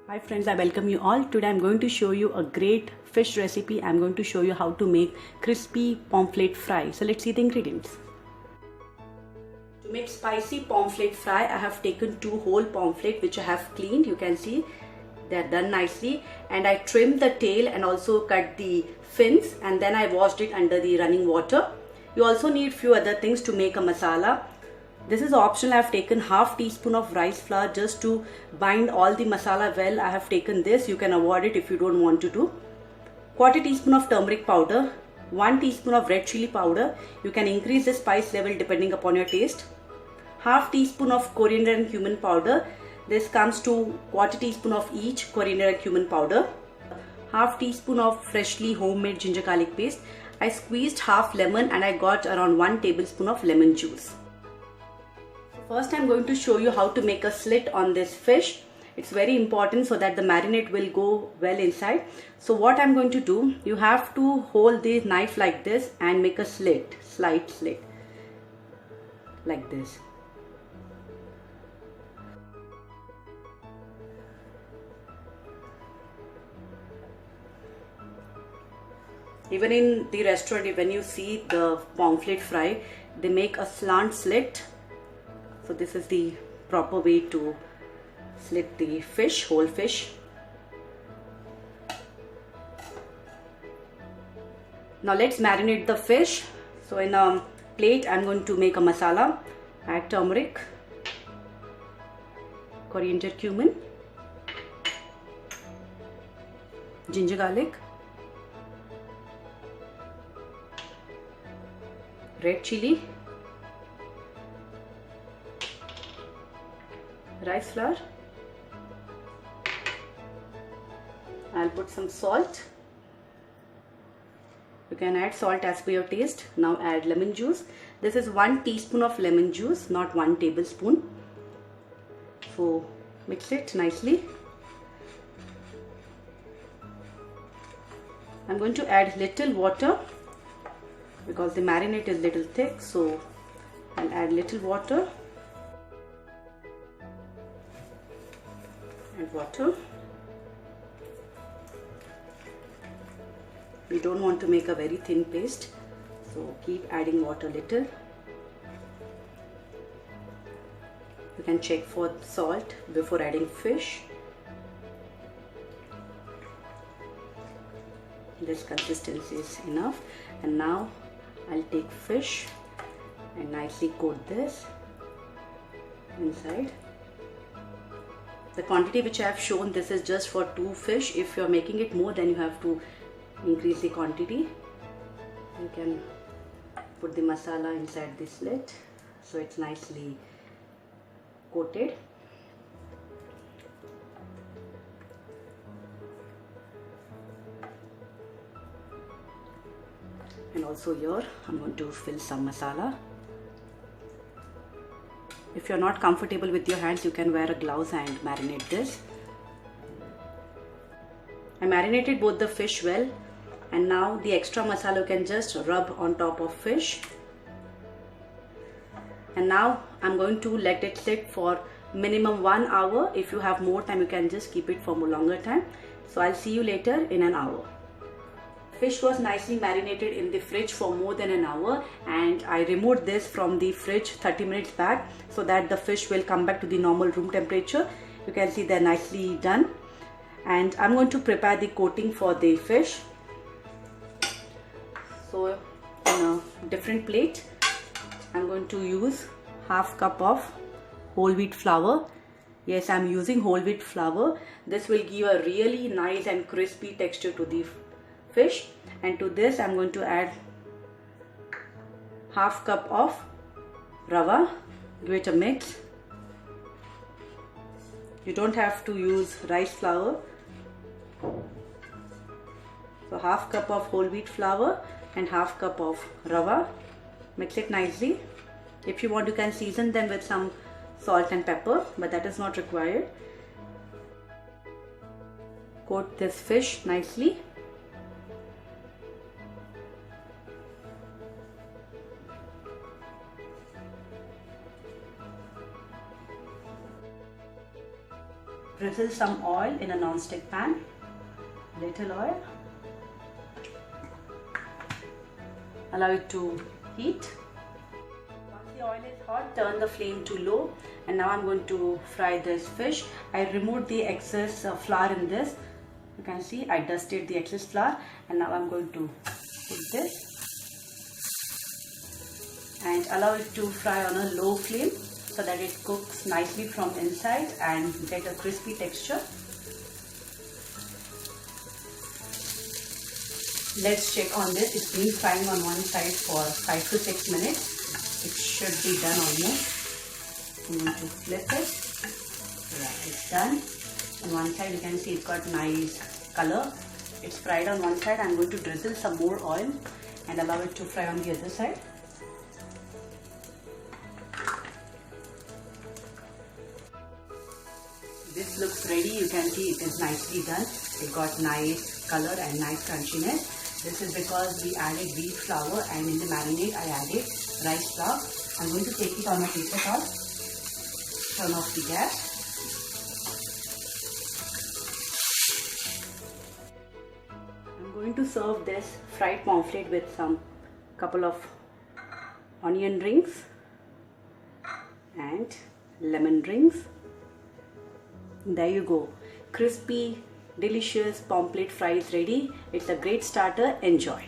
Hi friends, I welcome you all. Today I'm going to show you a great fish recipe. I'm going to show you how to make crispy pomfret fry. So let's see the ingredients. To make spicy pomfret fry, I have taken 2 whole pomfret which I have cleaned. You can see they're done nicely, and I trimmed the tail and also cut the fins, and then I washed it under the running water. You also need few other things to make a masala. This is optional. I have taken half teaspoon of rice flour just to bind all the masala well. I have taken this. You can avoid it if you don't want to do. Quarter teaspoon of turmeric powder, 1 teaspoon of red chili powder. You can increase the spice level depending upon your taste. Half teaspoon of coriander and cumin powder. This comes to quarter teaspoon of each coriander and cumin powder. Half teaspoon of freshly homemade ginger garlic paste. I squeezed half lemon and I got around 1 tablespoon of lemon juice. First I'm going to show you how to make a slit on this fish. It's very important so that the marinade will go well inside. So what I'm going to do, you have to hold the knife like this and make a slit, slight slit like this. Even in the restaurant, when you see the pomfret fry, they make a slant slit. So this is the proper way to slit the fish, whole fish. Now let's marinate the fish. So in a plate, I'm going to make a masala. Add turmeric, coriander, cumin, ginger garlic, red chili, rice flour. I'll put some salt. You can add salt as per your taste. Now add lemon juice. This is 1 teaspoon of lemon juice, not 1 tablespoon. So mix it nicely. I'm going to add little water because the marinade is little thick, so I'll add little water. Add water. We don't want to make a very thin paste, so keep adding water little. You can check for salt before adding fish. This consistency is enough, and now I'll take fish and nicely coat this inside. The quantity which I have shown, this is just for 2 fish. If you are making it more, then you have to increase the quantity. You can put the masala inside the slit so it's nicely coated. And also here I'm going to fill some masala. If you're not comfortable with your hands, you can wear a gloves and marinate this. I marinated both the fish well, and now the extra masala you can just rub on top of fish. And now I'm going to let it sit for minimum 1 hour. If you have more time, you can just keep it for more longer time. So I'll see you later in an hour. Fish was nicely marinated in the fridge for more than an hour, and I removed this from the fridge 30 minutes back so that the fish will come back to the normal room temperature. You can see they're nicely done, and I'm going to prepare the coating for the fish. So in a different plate, I'm going to use half cup of whole wheat flour. Yes, I'm using whole wheat flour. This will give a really nice and crispy texture to the fish. And to this I'm going to add half cup of rava. Give it a mix. You don't have to use rice flour. So half cup of whole wheat flour and half cup of rava. Mix it nicely. If you want, you can season them with some salt and pepper, but that is not required. Coat this fish nicely. Drizzle some oil in a non-stick pan. Little oil. Allow it to heat. Once the oil is hot, turn the flame to low, and now I'm going to fry this fish. I removed the excess flour in this. You can see I dusted the excess flour, and now I'm going to put this and allow it to fry on a low flame so that it cooks nicely from inside and get a crispy texture. Let's check on this. It's been frying on one side for 5 to 6 minutes. It should be done almost. I'm going to flip it. Yeah, it's done. On one side you can see it's got nice color. It's fried on one side. I'm going to drizzle some more oil and allow it to fry on the other side. This looks ready. You can see it is nicely done. It got nice color and nice crunchiness. This is because we added wheat flour, and in the marinade I added rice flour. I'm going to take it on a paper towel. Turn off the gas. I'm going to serve this fried pomfret with some couple of onion rings and lemon rings. There you go. Crispy, delicious pomfret fry is ready. It's a great starter. Enjoy.